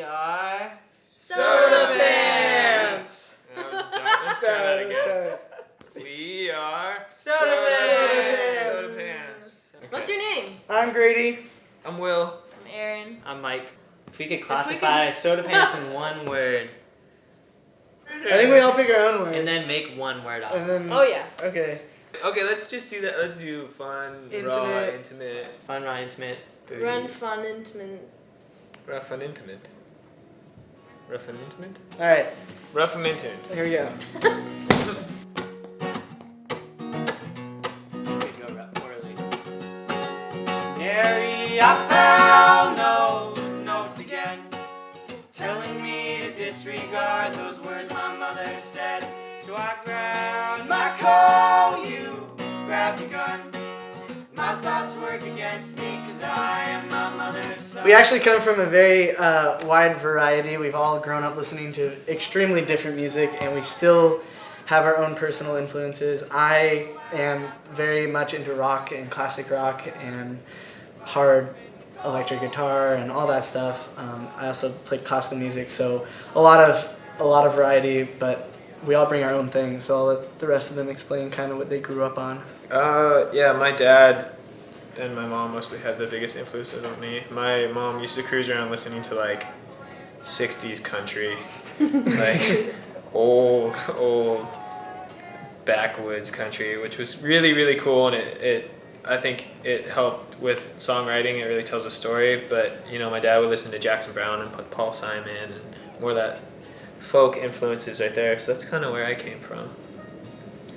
are Soda Pants! That was dumb. Let's try that again. We are Soda Pants! Soda Pants. Okay. What's your name? I'm Grady. I'm Will. I'm Aaron. I'm Mike. If we could classify Soda Pants in one word. I think we all pick our own word. And then make one word out. And then, Oh yeah. Okay. Okay, let's just do that. Let's do fun, raw, intimate. Fun, raw, intimate. Booty. Run, fun, intimate. Rough and intimate. Rough and intimate? Alright, Rough and intimate. here we go. Mary, I found those notes again, telling me to disregard those words my mother said. So I grabbed my coat, you grabbed your gun. My thoughts work against me, 'cause I am my mother's son. We actually come from a very wide variety. We've all grown up listening to extremely different music, and we still have our own personal influences. I am very much into rock and classic rock and hard electric guitar and all that stuff. I also played classical music, so a lot of variety, but we all bring our own thing, so I'll let the rest of them explain kind of what they grew up on. Yeah, my dad and my mom mostly had the biggest influences on me. My mom used to cruise around listening to like 60s country, like old backwoods country, which was really, really cool, and I think it helped with songwriting. It really tells a story, but you know, my dad would listen to Jackson Browne and Paul Simon and more of that folk influences right there, so that's kind of where I came from.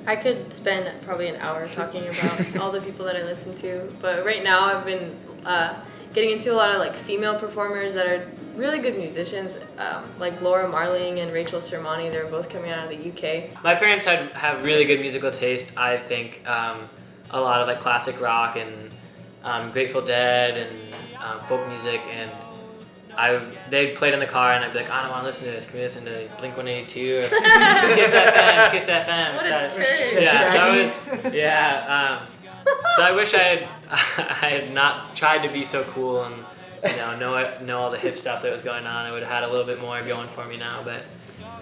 I could spend probably an hour talking about all the people that I listen to, but right now I've been getting into a lot of like female performers that are really good musicians, like Laura Marling and Rachel Sermani. They're both coming out of the UK. My parents have really good musical taste. I think a lot of like classic rock and Grateful Dead and folk music, and they'd played in the car, and I'd be like, I don't want to listen to this. Can we listen to Blink-182 or Kiss FM? Kiss FM. What a turd. Yeah, so I wish I had not tried to be so cool and know all the hip stuff that was going on. I would have had a little bit more going for me now, but.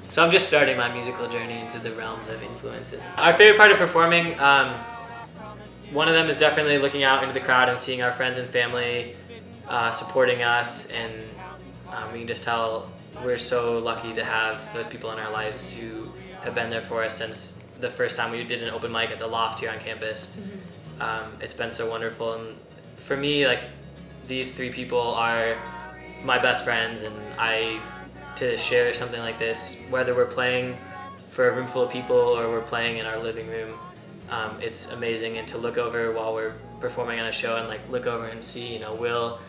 So I'm just starting my musical journey into the realms of influences. Our favorite part of performing, one of them is definitely looking out into the crowd and seeing our friends and family supporting us, and we can just tell we're so lucky to have those people in our lives who have been there for us since the first time we did an open mic at the Loft here on campus. Mm-hmm. It's been so wonderful, and for me, like, these three people are my best friends, and to share something like this, whether we're playing for a room full of people or we're playing in our living room, it's amazing. And to look over while we're performing on a show and like look over and see, Will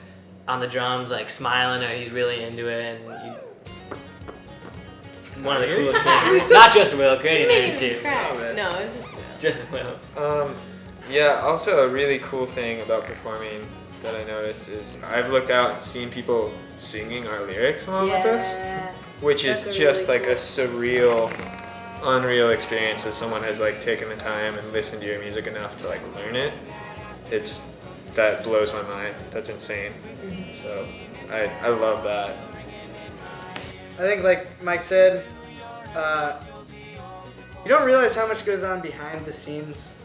on the drums like smiling, or he's really into it, and one of the coolest things. Not just Will, Grady and Aaron too. No, it's just Will. Just Will. Yeah, also a really cool thing about performing that I noticed is I've looked out and seen people singing our lyrics along with us, which is just really like a surreal, unreal experience as someone has like taken the time and listened to your music enough to like learn it. That blows my mind. That's insane. So I love that. I think, like Mike said, you don't realize how much goes on behind the scenes.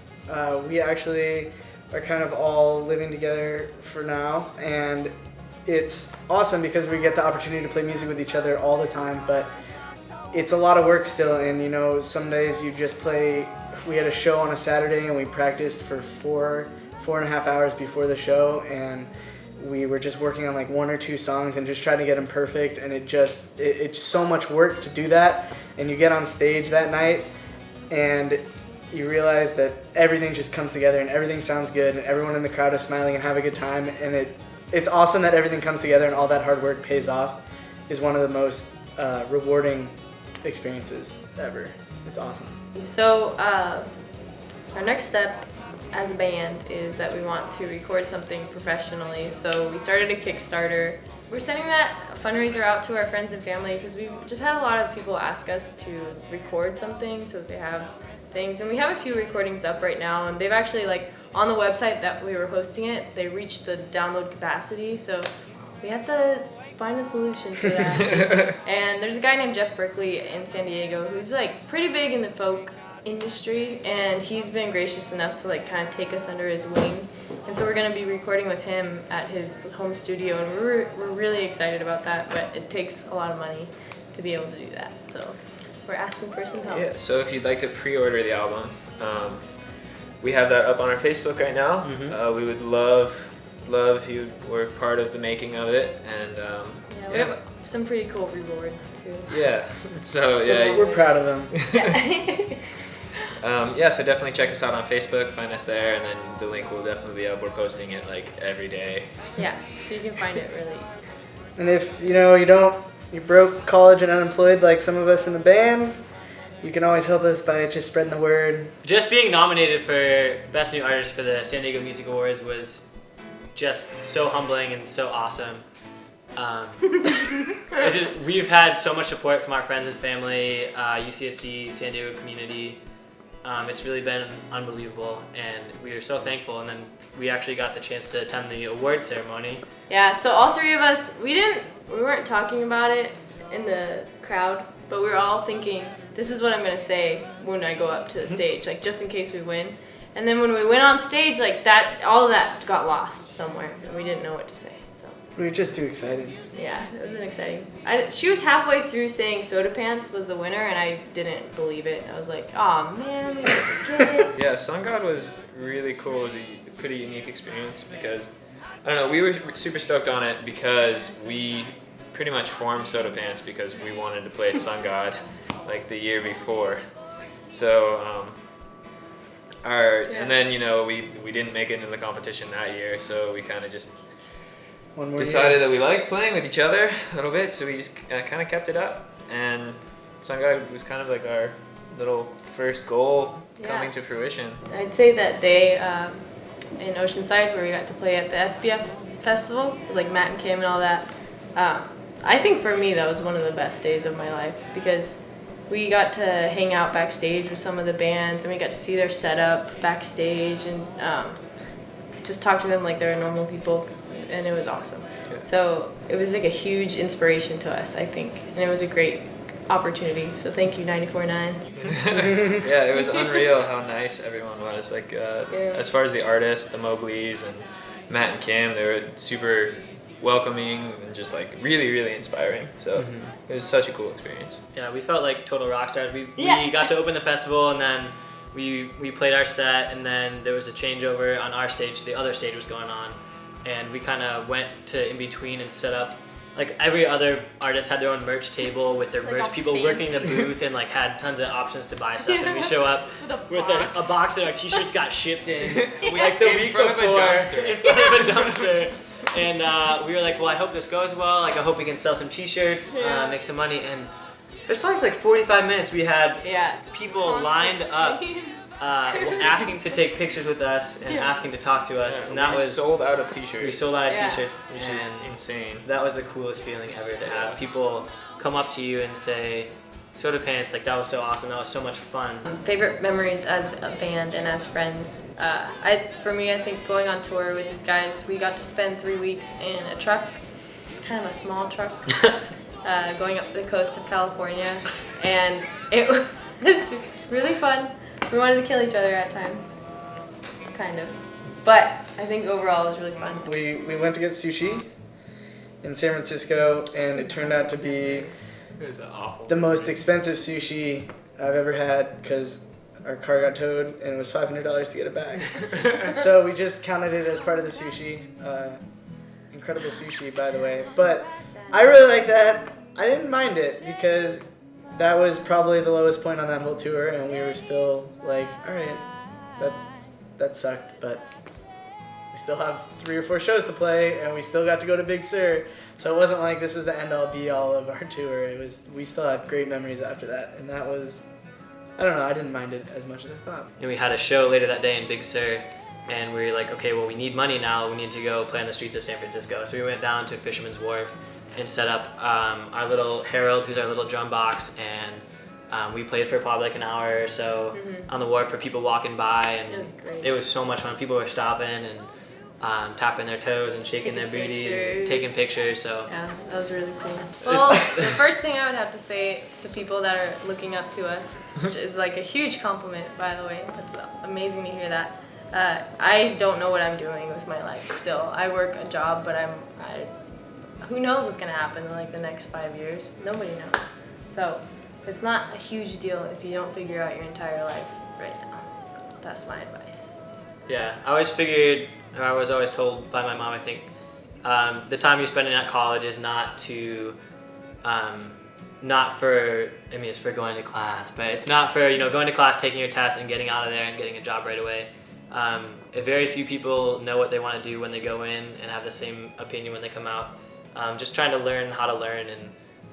We actually are kind of all living together for now, and it's awesome because we get the opportunity to play music with each other all the time, but it's a lot of work still, and some days you just play. We had a show on a Saturday and we practiced for four and a half hours before the show, and we were just working on like one or two songs and just trying to get them perfect, and it's so much work to do that. And you get on stage that night and you realize that everything just comes together and everything sounds good and everyone in the crowd is smiling and having a good time, and it's awesome that everything comes together and all that hard work pays off. Is one of the most rewarding experiences ever. It's awesome. So our next step as a band is that we want to record something professionally. So we started a Kickstarter. We're sending that fundraiser out to our friends and family because we've just had a lot of people ask us to record something so that they have things. And we have a few recordings up right now, and they've actually, like, on the website that we were hosting it, they reached the download capacity. So we have to find a solution for that. And there's a guy named Jeff Berkeley in San Diego who's like pretty big in the folk industry, and he's been gracious enough to like kind of take us under his wing. And so we're gonna be recording with him at his home studio, and we're really excited about that. But it takes a lot of money to be able to do that. So we're asking for some help. Yeah, so if you'd like to pre-order the album, we have that up on our Facebook right now. We would love if you were part of the making of it, and Yeah, we have some pretty cool rewards too. yeah. So yeah, We're proud of them. Yeah. so definitely check us out on Facebook, find us there, and then the link will definitely be up. We're posting it like every day. Yeah, so you can find it really easy. And if you broke college and unemployed like some of us in the band, you can always help us by just spreading the word. Just being nominated for Best New Artist for the San Diego Music Awards was just so humbling and so awesome. We've had so much support from our friends and family, UCSD, San Diego community. It's really been unbelievable, and we are so thankful. And then we actually got the chance to attend the award ceremony. Yeah, so all three of us, we weren't talking about it in the crowd, but we were all thinking, this is what I'm gonna say when I go up to the stage, like just in case we win. And then when we went on stage, like that, all of that got lost somewhere, and we didn't know what to say. So We were just too excited. yeah, it was an exciting. She was halfway through saying Soda Pants was the winner, and I didn't believe it. I was like, oh man, we get it. Yeah, Sun God was really cool. It was a pretty unique experience because, I don't know, we were super stoked on it because we pretty much formed Soda Pants because we wanted to play Sun God like the year before. So, and then, we didn't make it into the competition that year, so we kind of just One more decided year. that we liked playing with each other a little bit, so we just kind of kept it up. And Sun God was kind of like our little first goal coming to fruition. I'd say that day in Oceanside where we got to play at the SBF festival, with, like Matt and Kim and all that. I think for me that was one of the best days of my life because we got to hang out backstage with some of the bands, and we got to see their setup backstage and just talk to them like they're normal people, and it was awesome. Yeah. So it was like a huge inspiration to us, I think, and it was a great opportunity. So thank you, 94.9. Yeah, it was unreal how nice everyone was. Like, as far as the artists, the Mowglis and Matt and Kim, they were super welcoming and just like really, really inspiring. So it was such a cool experience. Yeah, we felt like total rock stars. We Yeah. got to open the festival, and then we played our set, and then there was a changeover on our stage. The other stage was going on, and we kind of went to in between and set up. Like every other artist had their own merch table with their Like merch, all people working the fancy. booth and like had tons of options to buy stuff. And we show up with a box that our t-shirts got shipped in like the week front of a before dumpster. in front of a dumpster. And we were like, well, I hope this goes well. Like I hope we can sell some t-shirts, make some money. And there's probably like 45 minutes we had people lined up asking to take pictures with us and asking to talk to us. And that we was sold out of t-shirts. we sold out of Yeah. t-shirts, which is insane. that was the coolest feeling ever to have people come up to you and say, Soda Pants, like that was so awesome, that was so much fun. Favorite memories as a band and as friends. For me, I think going on tour with these guys, we got to spend 3 weeks in a truck, kind of a small truck, going up the coast of California, and it was really fun. We wanted to kill each other at times, kind of, but I think overall it was really fun. We went to get sushi in San Francisco, and it turned out to be It was awful. the most expensive sushi I've ever had because our car got towed and it was $500 to get it back. So we just counted it as part of the sushi. Incredible sushi, by the way. But I really like that. I didn't mind it because that was probably the lowest point on that whole tour, and we were still like, all right, that sucked, but we still have 3 or 4 shows to play, and we still got to go to Big Sur. So it wasn't like this is the end all be all of our tour. We still had great memories after that, and that was, I don't know, I didn't mind it as much as I thought. And we had a show later that day in Big Sur, and we were like, okay, well, we need money now. We need to go play on the streets of San Francisco. So we went down to Fisherman's Wharf and set up our little Harold, who's our little drum box, and we played for probably like an hour or so on the wharf for people walking by, and It was great. it was so much fun. People were stopping, and tapping their toes and shaking their Taking booties, and pictures. taking pictures. So Yeah, that was really cool. Well, the first thing I would have to say to people that are looking up to us, which is like a huge compliment, by the way. It's amazing to hear that. I don't know what I'm doing with my life still. I work a job, but who knows what's gonna happen in like the next 5 years? Nobody knows. So it's not a huge deal if you don't figure out your entire life right now. That's my advice. yeah, I always figured, or I was always told by my mom, I think, the time you're spending at college is not to, not for, I mean, it's for going to class, but it's not for, going to class, taking your test, and getting out of there and getting a job right away. Very few people know what they want to do when they go in and have the same opinion when they come out. Just trying to learn how to learn and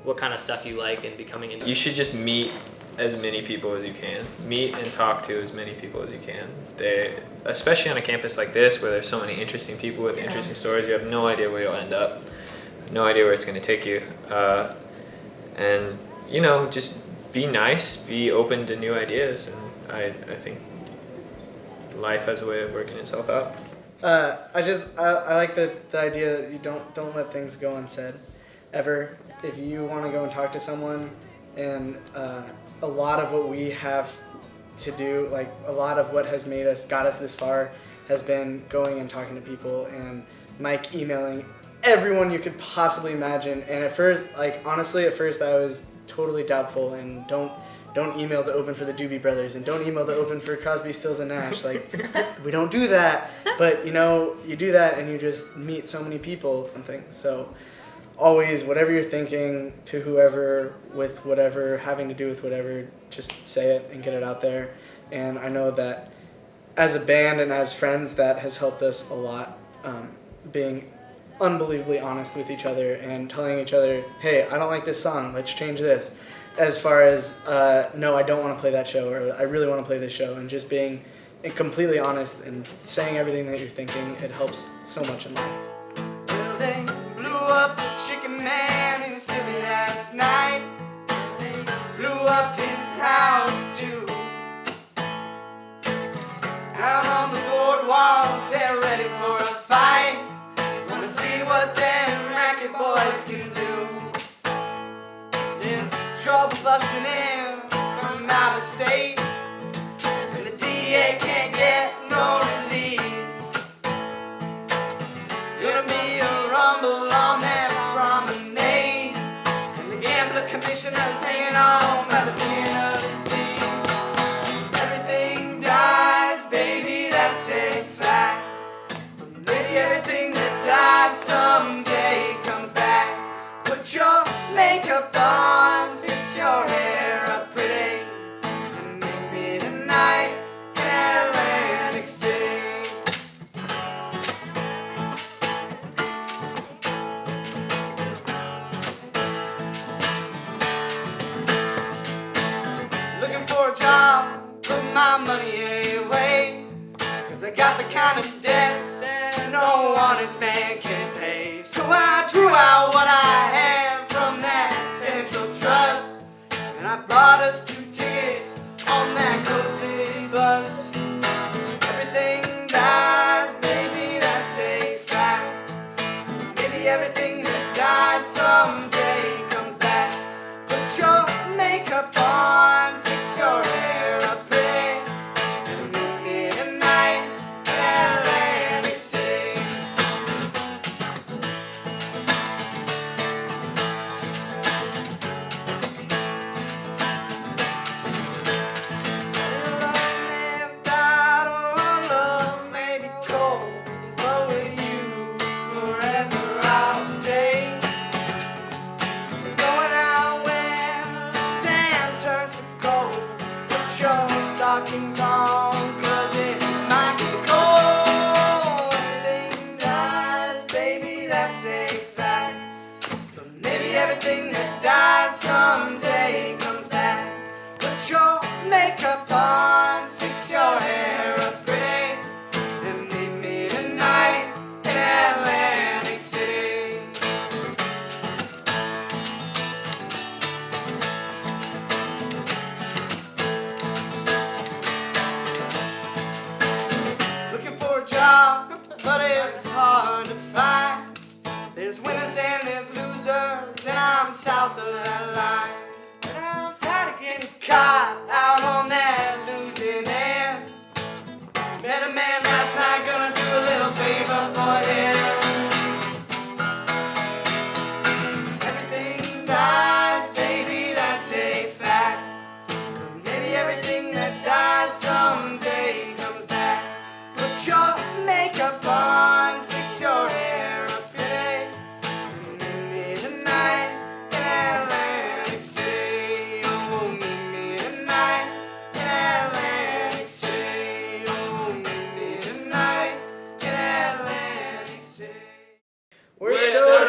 what kind of stuff you like and becoming You should just meet as many people as you can. Meet and talk to as many people as you can. Especially on a campus like this where there's so many interesting people with interesting stories, you have no idea where you'll end up. No idea where it's going to take you. And, just be nice, be open to new ideas, and I think life has a way of working itself out. I like the idea that you don't let things go unsaid, ever. If you want to go and talk to someone, and a lot of what we have to do, like a lot of what has got us this far, has been going and talking to people, and Mike emailing everyone you could possibly imagine. And at first, honestly, at first I was totally doubtful, and don't email the open for the Doobie Brothers, and don't email the open for Crosby, Stills, and Nash. We don't do that. But, you do that and you just meet so many people and things. So always, whatever you're thinking to whoever, with whatever, having to do with whatever, just say it and get it out there. And I know that as a band and as friends, that has helped us a lot, being unbelievably honest with each other and telling each other, hey, I don't like this song, let's change this. As far as, no, I don't want to play that show, or I really want to play this show, and just being completely honest and saying everything that you're thinking, it helps so much in life. Well, they blew up the chicken man in Philly last night. Blew up his house too. Out on the boardwalk, they're ready for a fight. Wanna see what them racket boys can do. There's trouble busting in from out of state, and the DA can't get no relief. Gonna be a rumble on that promenade, and the gambler commissioner's hanging on by the skin of his teeth. Everything dies, baby, that's a fact. But maybe everything that dies someday comes back. Put your makeup on, fix your hair up pretty, and meet me tonight in Atlantic City. Looking for a job, put my money away, 'cause I got the kind of debts that no honest man can pay. So I drew out what I had from that Central Trust, and I bought us 2 tickets on that Grove City bus. Everything dies, baby, that's a fact. Maybe everything that dies someday comes back. Put your makeup on, fix your hair up pretty, and meet me tonight in Atlantic City. Love died or love may be cold, but with you forever I'll stay. Going out where the sand turns to gold. Put your stockings on, 'cause it might be cold. Everything dies, baby, that's a fact. But maybe everything that dies someday comes back. Put your makeup on, fix your hair up pretty, and meet me tonight in Atlantic City. Looking for a job, but it's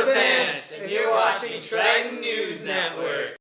to Pants, and you're watching Triton News Network.